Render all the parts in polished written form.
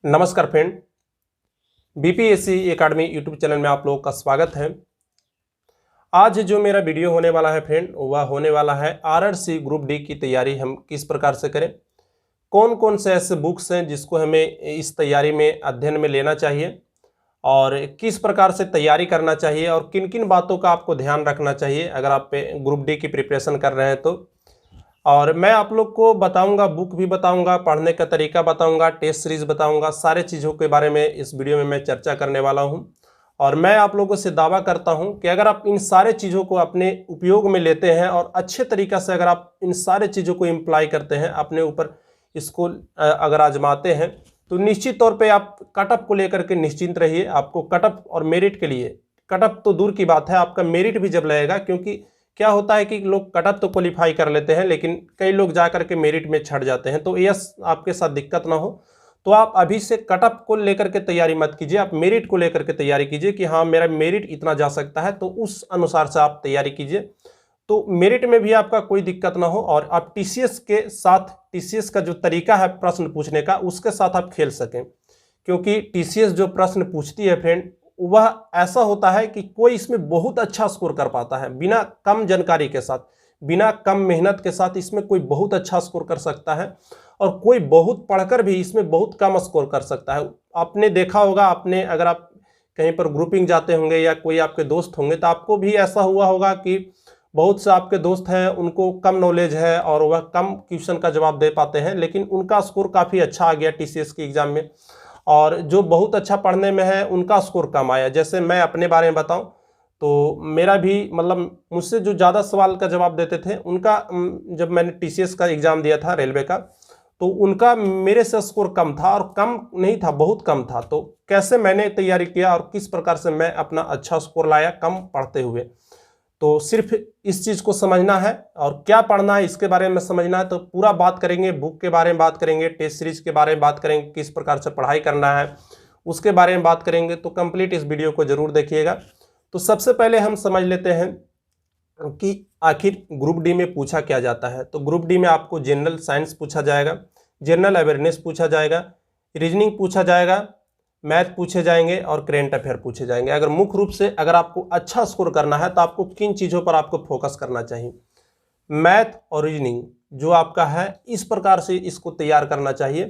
नमस्कार friend, BPSC academy YouTube channel में आप लोगों का स्वागत है। आज जो मेरा वीडियो होने वाला है फ्रेंड, वह होने वाला है आरआरसी ग्रुप डी की तैयारी हम किस प्रकार से करें, कौन कौन से ऐसे बुक्स हैं जिसको हमें इस तैयारी में अध्ययन में लेना चाहिए और किस प्रकार से तैयारी करना चाहिए और किन किन बातों का आपको ध्यान रखना चाहिए अगर आप ग्रुप डी की प्रिपरेशन कर रहे हैं तो। और मैं आप लोग को बताऊंगा, बुक भी बताऊंगा, पढ़ने का तरीका बताऊंगा, टेस्ट सीरीज बताऊंगा, सारे चीज़ों के बारे में इस वीडियो में मैं चर्चा करने वाला हूं। और मैं आप लोगों से दावा करता हूं कि अगर आप इन सारे चीज़ों को अपने उपयोग में लेते हैं और अच्छे तरीक़ा से अगर आप इन सारे चीज़ों को इम्प्लाई करते हैं, अपने ऊपर इसको अगर आजमाते हैं, तो निश्चित तौर पर आप कटअप को लेकर के निश्चिंत रहिए। आपको कटअप और मेरिट के लिए, कटअप तो दूर की बात है, आपका मेरिट भी जब लगेगा, क्योंकि क्या होता है कि लोग कटअप तो क्वालिफाई कर लेते हैं लेकिन कई लोग जा करके मेरिट में छट जाते हैं। तो यस, आपके साथ दिक्कत ना हो तो आप अभी से कटअप को लेकर के तैयारी मत कीजिए, आप मेरिट को लेकर के तैयारी कीजिए कि हाँ मेरा मेरिट इतना जा सकता है, तो उस अनुसार से आप तैयारी कीजिए। तो मेरिट में भी आपका कोई दिक्कत ना हो और आप टीसीएस के साथ, टीसीएस का जो तरीका है प्रश्न पूछने का, उसके साथ आप खेल सकें। क्योंकि टीसीएस जो प्रश्न पूछती है फ्रेंड, वह ऐसा होता है कि कोई इसमें बहुत अच्छा स्कोर कर पाता है, बिना कम जानकारी के साथ, बिना कम मेहनत के साथ इसमें कोई बहुत अच्छा स्कोर कर सकता है और कोई बहुत पढ़कर भी इसमें बहुत कम स्कोर कर सकता है। आपने देखा होगा, आपने अगर आप कहीं पर ग्रुपिंग जाते होंगे या कोई आपके दोस्त होंगे तो आपको भी ऐसा हुआ होगा कि बहुत से आपके दोस्त हैं, उनको कम नॉलेज है और वह कम क्वेश्चन का जवाब दे पाते हैं, लेकिन उनका स्कोर काफ़ी अच्छा आ गया टीसीएस के एग्ज़ाम में। और जो बहुत अच्छा पढ़ने में है उनका स्कोर कम आया। जैसे मैं अपने बारे में बताऊं तो मेरा भी मतलब मुझसे जो ज़्यादा सवाल का जवाब देते थे उनका, जब मैंने टीसीएस का एग्ज़ाम दिया था रेलवे का, तो उनका मेरे से स्कोर कम था, और कम नहीं था, बहुत कम था। तो कैसे मैंने तैयारी किया और किस प्रकार से मैं अपना अच्छा स्कोर लाया कम पढ़ते हुए, तो सिर्फ इस चीज़ को समझना है और क्या पढ़ना है इसके बारे में समझना है। तो पूरा बात करेंगे, बुक के बारे में बात करेंगे, टेस्ट सीरीज के बारे में बात करेंगे, किस प्रकार से पढ़ाई करना है उसके बारे में बात करेंगे। तो कंप्लीट इस वीडियो को जरूर देखिएगा। तो सबसे पहले हम समझ लेते हैं कि आखिर ग्रुप डी में पूछा क्या जाता है। तो ग्रुप डी में आपको जनरल साइंस पूछा जाएगा, जनरल अवेयरनेस पूछा जाएगा, रीजनिंग पूछा जाएगा, मैथ पूछे जाएंगे और करेंट अफेयर पूछे जाएंगे। अगर मुख्य रूप से अगर आपको अच्छा स्कोर करना है तो आपको किन चीज़ों पर आपको फोकस करना चाहिए, मैथ और रीजनिंग जो आपका है, इस प्रकार से इसको तैयार करना चाहिए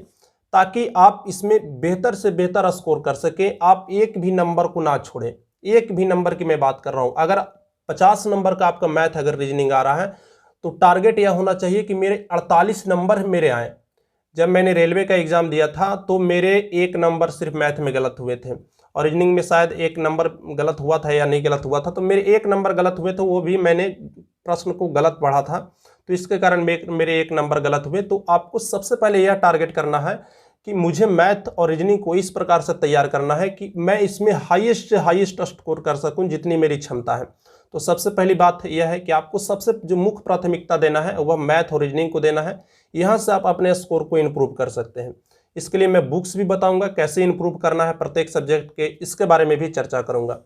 ताकि आप इसमें बेहतर से बेहतर स्कोर कर सकें। आप एक भी नंबर को ना छोड़ें, एक भी नंबर की मैं बात कर रहा हूँ। अगर 50 नंबर का आपका मैथ अगर रीजनिंग आ रहा है तो टारगेट यह होना चाहिए कि मेरे 48 नंबर मेरे आए। जब मैंने रेलवे का एग्ज़ाम दिया था तो मेरे 1 नंबर सिर्फ मैथ में गलत हुए थे और रीजनिंग में शायद 1 नंबर गलत हुआ था या नहीं गलत हुआ था, तो मेरे 1 नंबर गलत हुए थे, वो भी मैंने प्रश्न को गलत पढ़ा था, तो इसके कारण मेरे 1 नंबर गलत हुए। तो आपको सबसे पहले यह टारगेट करना है कि मुझे मैथ और रीजनिंग को इस प्रकार से तैयार करना है कि मैं इसमें हाईएस्ट से हाईएस्ट स्कोर कर सकूँ जितनी मेरी क्षमता है। तो सबसे पहली बात यह है कि आपको सबसे जो मुख्य प्राथमिकता देना है वह मैथ और रीजनिंग को देना है। यहाँ से आप अपने स्कोर को इम्प्रूव कर सकते हैं। इसके लिए मैं बुक्स भी बताऊंगा कैसे इम्प्रूव करना है प्रत्येक सब्जेक्ट के, इसके बारे में भी चर्चा करूंगा।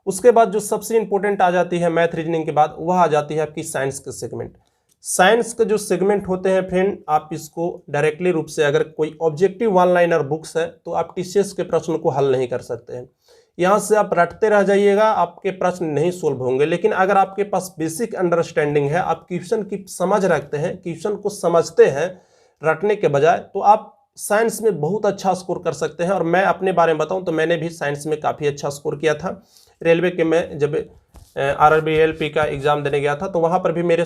उसके बाद जो सबसे इंपॉर्टेंट आ जाती है मैथ रीजनिंग के बाद, वह आ जाती है आपकी साइंस के सेगमेंट। साइंस के जो सेगमेंट होते हैं फ्रेंड, आप इसको डायरेक्टली रूप से, अगर कोई ऑब्जेक्टिव वन लाइनर बुक्स है तो आप टीसीएस के प्रश्न को हल नहीं कर सकते हैं। यहाँ से आप रटते रह जाइएगा, आपके प्रश्न नहीं सोल्व होंगे। लेकिन अगर आपके पास बेसिक अंडरस्टैंडिंग है, आप क्वेश्चन की समझ रखते हैं, क्वेश्चन को समझते हैं रटने के बजाय, तो आप साइंस में बहुत अच्छा स्कोर कर सकते हैं। और मैं अपने बारे में बताऊं तो मैंने भी साइंस में काफ़ी अच्छा स्कोर किया था। रेलवे के मैं जब आरआरबी एलपी का एग्ज़ाम देने गया था तो वहाँ पर भी मेरे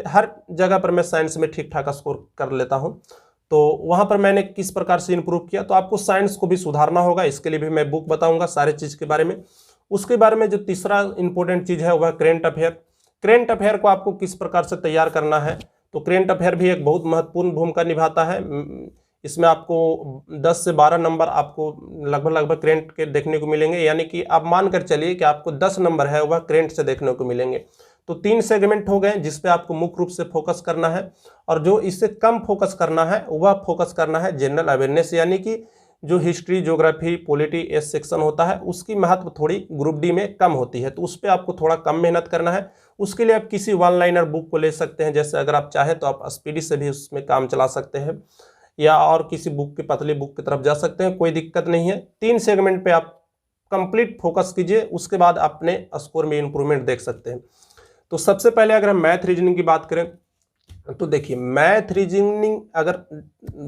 हर जगह पर मैं साइंस में ठीक ठाक स्कोर कर लेता हूँ। तो वहाँ पर मैंने किस प्रकार से इम्प्रूव किया, तो आपको साइंस को भी सुधारना होगा, इसके लिए भी मैं बुक बताऊंगा सारे चीज़ के बारे में। उसके बारे में जो तीसरा इंपॉर्टेंट चीज़ है वह करेंट अफेयर। करेंट अफेयर को आपको किस प्रकार से तैयार करना है, तो करेंट अफेयर भी एक बहुत महत्वपूर्ण भूमिका निभाता है। इसमें आपको 10 से 12 नंबर आपको लगभग करेंट के देखने को मिलेंगे, यानी कि आप मान कर चलिए कि आपको 10 नंबर है वह करेंट से देखने को मिलेंगे। तो 3 सेगमेंट हो गए जिस पे आपको मुख्य रूप से फोकस करना है। और जो इससे कम फोकस करना है वह फोकस करना है जनरल अवेयरनेस, यानी कि जो history, geography, polity S section होता है उसकी महत्व थोड़ी ग्रुप डी में कम होती है, तो उस पर आपको थोड़ा कम मेहनत करना है। उसके लिए आप किसी वन लाइनर बुक को ले सकते हैं, जैसे अगर आप चाहें तो आप स्पीडी से भी उसमें काम चला सकते हैं, या और किसी बुक की पतली बुक की तरफ जा सकते हैं, कोई दिक्कत नहीं है। 3 सेगमेंट पे आप कंप्लीट फोकस कीजिए, उसके बाद अपने स्कोर में इंप्रूवमेंट देख सकते हैं। तो सबसे पहले अगर हम मैथ रीजनिंग की बात करें तो देखिए, मैथ रीजनिंग अगर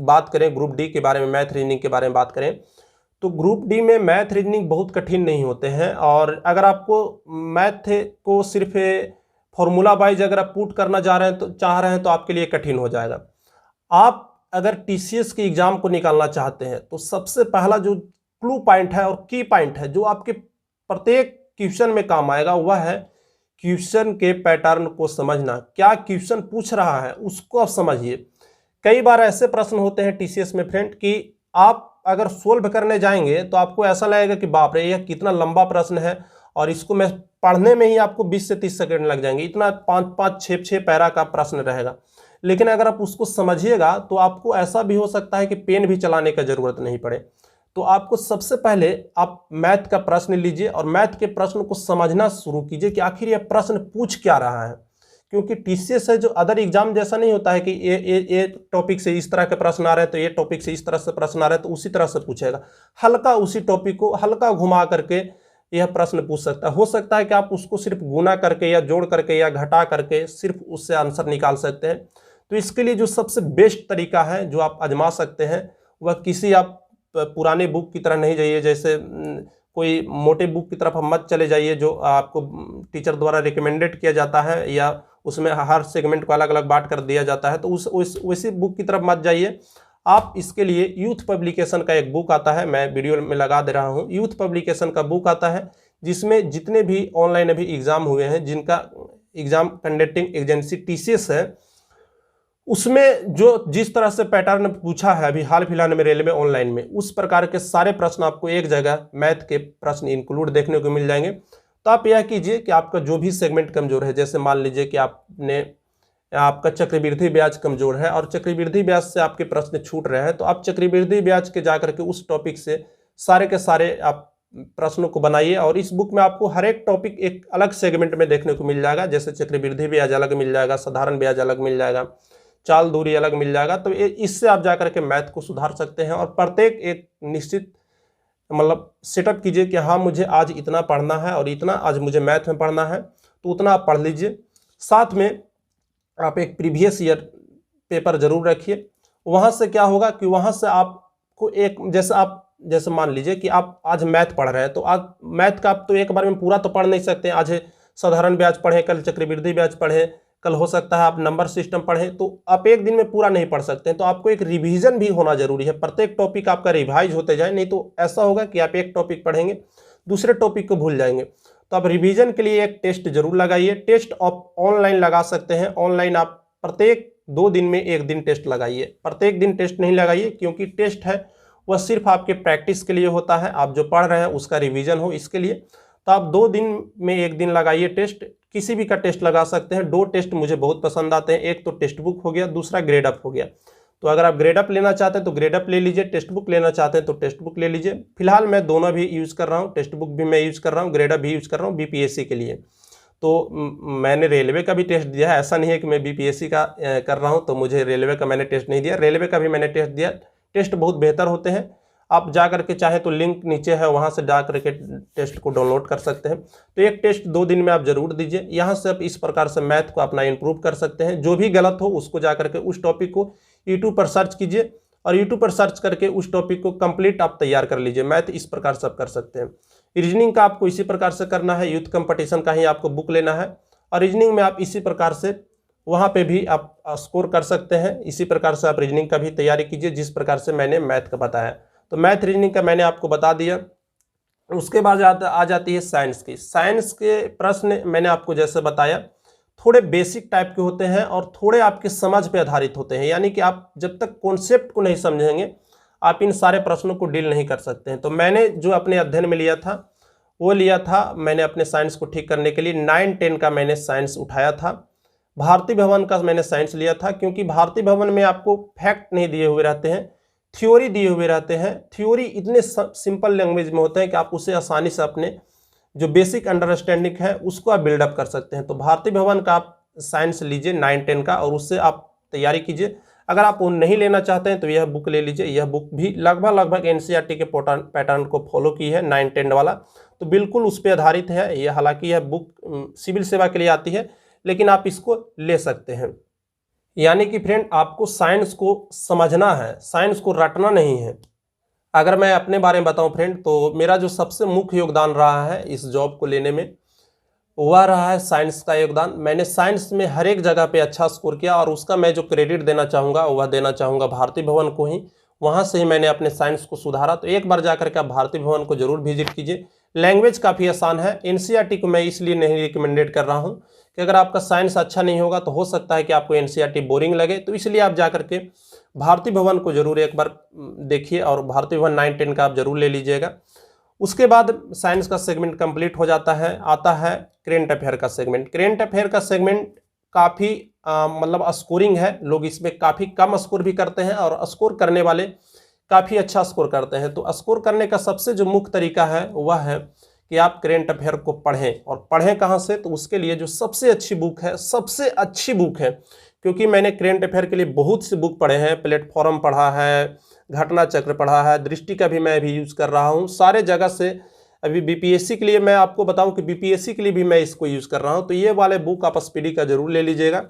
बात करें ग्रुप डी के बारे में, मैथ रीजनिंग के बारे में बात करें तो ग्रुप डी में मैथ रीजनिंग बहुत कठिन नहीं होते हैं। और अगर आपको मैथ को सिर्फ फॉर्मूला वाइज अगर आप पुट करना चाह रहे हैं तो आपके लिए कठिन हो जाएगा। आप अगर टीसीएस के एग्जाम को निकालना चाहते हैं तो सबसे पहला जो क्लू पॉइंट है और की पॉइंट है जो आपके प्रत्येक क्वेश्चन में काम आएगा, वह है क्वेश्चन के पैटर्न को समझना। क्या क्वेश्चन पूछ रहा है उसको आप समझिए। कई बार ऐसे प्रश्न होते हैं टीसीएस में फ्रेंड कि आप अगर सोल्व करने जाएंगे तो आपको ऐसा लगेगा कि बाप रे यह कितना लंबा प्रश्न है और इसको मैं पढ़ने में ही आपको 20 से 30 सेकंड लग जाएंगे, इतना 5-5, 6-6 पैरा का प्रश्न रहेगा। लेकिन अगर आप उसको समझिएगा तो आपको ऐसा भी हो सकता है कि पेन भी चलाने का जरूरत नहीं पड़े। तो आपको सबसे पहले आप मैथ का प्रश्न लीजिए और मैथ के प्रश्न को समझना शुरू कीजिए कि आखिर यह प्रश्न पूछ क्या रहा है। क्योंकि टीसीएस है जो अदर एग्जाम जैसा नहीं होता है कि ये टॉपिक से इस तरह के प्रश्न आ रहे हैं तो ये टॉपिक से इस तरह से प्रश्न आ रहे हैं तो उसी तरह से पूछेगा। हल्का उसी टॉपिक को हल्का घुमा करके यह प्रश्न पूछ सकता है। हो सकता है कि आप उसको सिर्फ गुना करके या जोड़ करके या घटा करके सिर्फ उससे आंसर निकाल सकते हैं। तो इसके लिए जो सबसे बेस्ट तरीका है जो आप आजमा सकते हैं वह किसी आप पुराने बुक की तरह नहीं जाइए, जैसे कोई मोटे बुक की तरफ मत चले जाइए जो आपको टीचर द्वारा रिकमेंडेड किया जाता है या उसमें हर सेगमेंट को अलग अलग बांट कर दिया जाता है, तो उसी बुक की तरफ मत जाइए। आप इसके लिए यूथ पब्लिकेशन का एक बुक आता है, मैं वीडियो में लगा दे रहा हूँ। यूथ पब्लिकेशन का बुक आता है जिसमें जितने भी ऑनलाइन अभी एग्जाम हुए हैं, जिनका एग्जाम कंडक्टिंग एजेंसी टीसीएस है, उसमें जो जिस तरह से पैटर्न पूछा है अभी हाल फिलहाल में रेलवे ऑनलाइन में, उस प्रकार के सारे प्रश्न आपको एक जगह मैथ के प्रश्न इंक्लूड देखने को मिल जाएंगे। तो आप यह कीजिए कि आपका जो भी सेगमेंट कमजोर है, जैसे मान लीजिए कि आपका चक्रवृद्धि ब्याज कमजोर है और चक्रवृद्धि ब्याज से आपके प्रश्न छूट रहे हैं, तो आप चक्रवृद्धि ब्याज के जाकर के उस टॉपिक से सारे के सारे आप प्रश्नों को बनाइए। और इस बुक में आपको हर एक टॉपिक एक अलग सेगमेंट में देखने को मिल जाएगा। जैसे चक्रवृद्धि ब्याज अलग मिल जाएगा, साधारण ब्याज अलग मिल जाएगा, चाल दूरी अलग मिल जाएगा। तो इससे आप जाकर के मैथ को सुधार सकते हैं और प्रत्येक एक निश्चित मतलब सेटअप कीजिए कि हाँ मुझे आज इतना पढ़ना है और इतना आज मुझे मैथ में पढ़ना है, तो उतना आप पढ़ लीजिए। साथ में आप एक प्रीवियस ईयर पेपर जरूर रखिए। वहाँ से क्या होगा कि वहाँ से आपको एक जैसे मान लीजिए कि आप आज मैथ पढ़ रहे हैं, तो आज मैथ का आप तो एक बार में पूरा तो पढ़ नहीं सकते। आज साधारण ब्याज पढ़ें, कल चक्रवृद्धि ब्याज पढ़ें, कल हो सकता है आप नंबर सिस्टम पढ़ें, तो आप एक दिन में पूरा नहीं पढ़ सकते हैं। तो आपको एक रिवीजन भी होना जरूरी है, प्रत्येक टॉपिक आपका रिवाइज होते जाए, नहीं तो ऐसा होगा कि आप एक टॉपिक पढ़ेंगे दूसरे टॉपिक को भूल जाएंगे। तो आप रिवीजन के लिए एक टेस्ट जरूर लगाइए। टेस्ट आप ऑनलाइन लगा सकते हैं। ऑनलाइन आप प्रत्येक 2 दिन में 1 दिन टेस्ट लगाइए, प्रत्येक दिन टेस्ट नहीं लगाइए, क्योंकि टेस्ट है वह सिर्फ आपके प्रैक्टिस के लिए होता है, आप जो पढ़ रहे हैं उसका रिवीजन हो इसके लिए। तो आप 2 दिन में 1 दिन लगाइए टेस्ट, किसी भी का टेस्ट लगा सकते हैं। 2 टेस्ट मुझे बहुत पसंद आते हैं, एक तो टेक्स्ट बुक हो गया, दूसरा ग्रेड अप हो गया। तो अगर आप ग्रेड अप लेना चाहते हैं तो ग्रेड अप ले लीजिए, टेक्स्ट बुक लेना चाहते हैं तो टेक्स्ट बुक ले लीजिए। फिलहाल मैं दोनों भी यूज़ कर रहा हूँ, टेक्स्ट बुक भी मैं यूज़ कर रहा हूँ, ग्रेड अप भी यूज़ कर रहा हूँ बीपीएससी के लिए। तो मैंने रेलवे का भी टेस्ट दिया है, ऐसा नहीं है कि मैं बीपीएससी का कर रहा हूँ तो मुझे रेलवे का मैंने टेस्ट नहीं दिया, रेलवे का भी मैंने टेस्ट दिया। टेस्ट बहुत बेहतर होते हैं, आप जा करके चाहे तो लिंक नीचे है वहाँ से जा करके टेस्ट को डाउनलोड कर सकते हैं। तो एक टेस्ट 2 दिन में आप जरूर दीजिए। यहाँ से आप इस प्रकार से मैथ को अपना इंप्रूव कर सकते हैं। जो भी गलत हो उसको जा करके उस टॉपिक को यूट्यूब पर सर्च कीजिए और यूट्यूब पर सर्च करके उस टॉपिक को कंप्लीट आप तैयार कर लीजिए। मैथ इस प्रकार से आप कर सकते हैं। रीजनिंग का आपको इसी प्रकार से करना है, यूथ कंपटीशन का ही आपको बुक लेना है और रीजनिंग में आप इसी प्रकार से वहाँ पे भी आप स्कोर कर सकते हैं। इसी प्रकार से आप रीजनिंग का भी तैयारी कीजिए जिस प्रकार से मैंने मैथ का बताया। तो मैथ रीजनिंग का मैंने आपको बता दिया। उसके बाद आ जाती है साइंस की। साइंस के प्रश्न मैंने आपको जैसे बताया थोड़े बेसिक टाइप के होते हैं और थोड़े आपके समझ पे आधारित होते हैं, यानी कि आप जब तक कॉन्सेप्ट को नहीं समझेंगे आप इन सारे प्रश्नों को डील नहीं कर सकते हैं। तो मैंने जो अपने अध्ययन में लिया था वो लिया था मैंने अपने साइंस को ठीक करने के लिए 9-10 का मैंने साइंस उठाया था। भारतीय भवन का मैंने साइंस लिया था, क्योंकि भारतीय भवन में आपको फैक्ट नहीं दिए हुए रहते हैं, थ्योरी दिए हुए रहते हैं। थ्योरी इतने सिंपल लैंग्वेज में होते हैं कि आप उसे आसानी से अपने जो बेसिक अंडरस्टैंडिंग है उसको आप बिल्डअप कर सकते हैं। तो भारतीय भवन का आप साइंस लीजिए 9-10 का और उससे आप तैयारी कीजिए। अगर आप वो नहीं लेना चाहते हैं तो यह बुक ले लीजिए। यह बुक भी लगभग एनसीईआरटी के पैटर्न को फॉलो की है, 9-10 वाला, तो बिल्कुल उस पर आधारित है यह। हालांकि यह बुक सिविल सेवा के लिए आती है, लेकिन आप इसको ले सकते हैं। यानी कि फ्रेंड, आपको साइंस को समझना है, साइंस को रटना नहीं है। अगर मैं अपने बारे में बताऊं फ्रेंड, तो मेरा जो सबसे मुख्य योगदान रहा है इस जॉब को लेने में, वह रहा है साइंस का योगदान। मैंने साइंस में हर एक जगह पे अच्छा स्कोर किया, और उसका मैं जो क्रेडिट देना चाहूँगा वह देना चाहूँगा भारती भवन को ही। वहाँ से ही मैंने अपने साइंस को सुधारा। तो एक बार जाकर के आप भारती भवन को जरूर विजिट कीजिए। लैंग्वेज काफ़ी आसान है। एनसीईआरटी को मैं इसलिए नहीं रिकमेंडेड कर रहा हूँ कि अगर आपका साइंस अच्छा नहीं होगा तो हो सकता है कि आपको एनसीईआरटी बोरिंग लगे, तो इसलिए आप जाकर के भारती भवन को जरूर एक बार देखिए, और भारती भवन 9-10 का आप जरूर ले लीजिएगा। उसके बाद साइंस का सेगमेंट कंप्लीट हो जाता है, आता है करेंट अफेयर का सेगमेंट। करेंट अफेयर का सेगमेंट काफ़ी मतलब स्कोरिंग है, लोग इसमें काफ़ी कम स्कोर भी करते हैं, और स्कोर करने वाले काफ़ी अच्छा स्कोर करते हैं। तो स्कोर करने का सबसे जो मुख्य तरीका है वह है कि आप करेंट अफेयर को पढ़ें। और पढ़ें कहाँ से? तो उसके लिए जो सबसे अच्छी बुक है, सबसे अच्छी बुक है, क्योंकि मैंने करेंट अफेयर के लिए बहुत सी बुक पढ़े हैं। प्लेटफॉर्म पढ़ा है, घटना चक्र पढ़ा है, दृष्टि का भी मैं अभी यूज़ कर रहा हूँ, सारे जगह से। अभी बीपीएससी के लिए मैं आपको बताऊं कि बीपीएससी के लिए भी मैं इसको यूज़ कर रहा हूं। तो ये वाले बुक आप स्पीडी का जरूर ले लीजिएगा।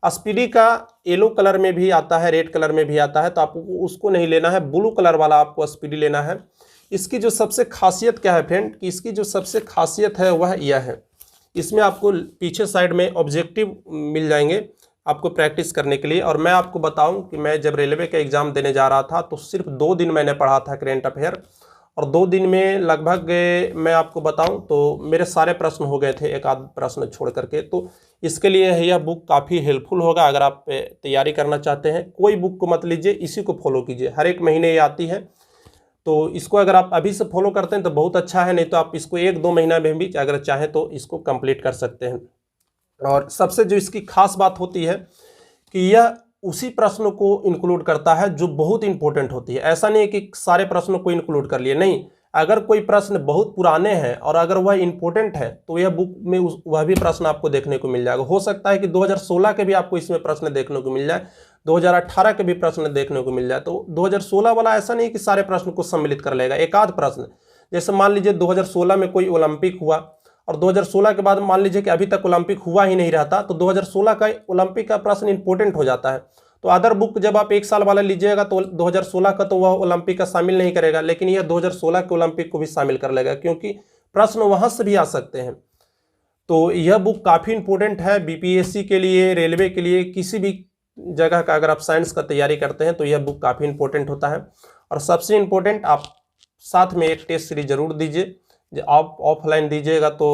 स्पीडी का येलो कलर में भी आता है, रेड कलर में भी आता है, तो आपको उसको नहीं लेना है, ब्लू कलर वाला आपको स्पीडी लेना है। इसकी जो सबसे खासियत क्या है फ्रेंड, कि इसकी जो सबसे खासियत है वह यह है, इसमें आपको पीछे साइड में ऑब्जेक्टिव मिल जाएंगे आपको प्रैक्टिस करने के लिए। और मैं आपको बताऊं कि मैं जब रेलवे का एग्ज़ाम देने जा रहा था तो सिर्फ 2 दिन मैंने पढ़ा था करेंट अफेयर, और 2 दिन में लगभग मैं आपको बताऊं तो मेरे सारे प्रश्न हो गए थे, एक आध प्रश्न छोड़ करके। तो इसके लिए यह बुक काफ़ी हेल्पफुल होगा अगर आप तैयारी करना चाहते हैं। कोई बुक को मत लीजिए, इसी को फॉलो कीजिए। हर एक महीने ये आती है, तो इसको अगर आप अभी से फॉलो करते हैं तो बहुत अच्छा है, नहीं तो आप इसको 1-2 महीना में भी अगर चाहें तो इसको कंप्लीट कर सकते हैं। और सबसे जो इसकी खास बात होती है कि यह उसी प्रश्नों को इंक्लूड करता है जो बहुत इंपॉर्टेंट होती है। ऐसा नहीं है कि सारे प्रश्नों को इंक्लूड कर लिए, नहीं। अगर कोई प्रश्न बहुत पुराने हैं और अगर वह इंपॉर्टेंट है तो यह बुक में वह भी प्रश्न आपको देखने को मिल जाएगा। हो सकता है कि 2016 के भी आपको इसमें प्रश्न देखने को मिल जाए, 2018 के भी प्रश्न देखने को मिल जाए। तो 2016 वाला ऐसा नहीं कि सारे प्रश्न को सम्मिलित कर लेगा, एक आध प्रश्न। जैसे मान लीजिए 2016 में कोई ओलंपिक हुआ, और 2016 के बाद मान लीजिए कि अभी तक ओलंपिक हुआ ही नहीं रहता, तो 2016 का ओलंपिक का प्रश्न इंपॉर्टेंट हो जाता है। तो अदर बुक जब आप 1 साल वाला लीजिएगा तो 2016 का तो वह ओलंपिक का शामिल नहीं करेगा, लेकिन यह 2016 के ओलंपिक को भी शामिल कर लेगा, क्योंकि प्रश्न वहां से भी आ सकते हैं। तो यह बुक काफ़ी इंपॉर्टेंट है बीपीएससी के लिए, रेलवे के लिए, किसी भी जगह का अगर आप साइंस का तैयारी करते हैं तो यह बुक काफ़ी इंपॉर्टेंट होता है। और सबसे इंपॉर्टेंट, आप साथ में एक टेस्ट सीरीज जरूर दीजिए। आप ऑफलाइन दीजिएगा तो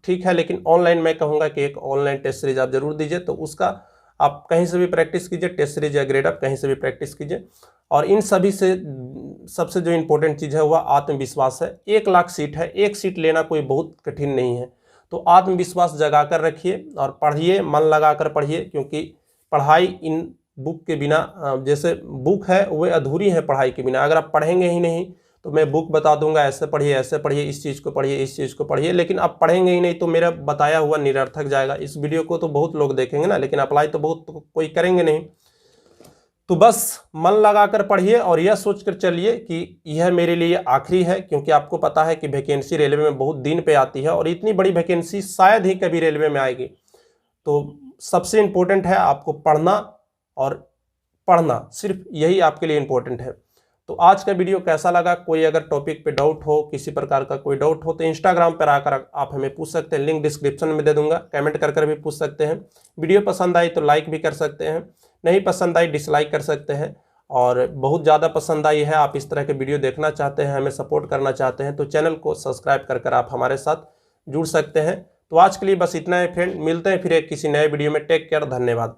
ठीक है, लेकिन ऑनलाइन मैं कहूँगा कि एक ऑनलाइन टेस्ट सीरीज आप जरूर दीजिए। तो उसका आप कहीं से भी प्रैक्टिस कीजिए, टेस्ट सीरीज या ग्रेड अप कहीं से भी प्रैक्टिस कीजिए। और इन सभी से सबसे जो इम्पोर्टेंट चीज़ है वह आत्मविश्वास है। 1 लाख सीट है, एक सीट लेना कोई बहुत कठिन नहीं है। तो आत्मविश्वास जगा कर रखिए और पढ़िए, मन लगा कर पढ़िए, क्योंकि पढ़ाई इन बुक के बिना, जैसे बुक है वह अधूरी है पढ़ाई के बिना। अगर आप पढ़ेंगे ही नहीं तो मैं बुक बता दूंगा ऐसे पढ़िए, ऐसे पढ़िए, इस चीज़ को पढ़िए, इस चीज़ को पढ़िए, लेकिन आप पढ़ेंगे ही नहीं तो मेरा बताया हुआ निरर्थक जाएगा। इस वीडियो को तो बहुत लोग देखेंगे ना, लेकिन अप्लाई तो बहुत कोई करेंगे नहीं। तो बस मन लगाकर पढ़िए और यह सोचकर चलिए कि यह मेरे लिए आखिरी है, क्योंकि आपको पता है कि वैकेंसी रेलवे में बहुत दिन पे आती है और इतनी बड़ी वैकेंसी शायद ही कभी रेलवे में आएगी। तो सबसे इम्पोर्टेंट है आपको पढ़ना, और पढ़ना सिर्फ यही आपके लिए इम्पोर्टेंट है। तो आज का वीडियो कैसा लगा? कोई अगर टॉपिक पे डाउट हो, किसी प्रकार का कोई डाउट हो तो इंस्टाग्राम पर आकर आप हमें पूछ सकते हैं, लिंक डिस्क्रिप्शन में दे दूंगा, कमेंट कर भी पूछ सकते हैं। वीडियो पसंद आई तो लाइक भी कर सकते हैं, नहीं पसंद आई डिसलाइक कर सकते हैं। और बहुत ज़्यादा पसंद आई है, आप इस तरह के वीडियो देखना चाहते हैं, हमें सपोर्ट करना चाहते हैं, तो चैनल को सब्सक्राइब कर आप हमारे साथ जुड़ सकते हैं। तो आज के लिए बस इतना है फ्रेंड, मिलते हैं फिर एक किसी नए वीडियो में। टेक केयर, धन्यवाद।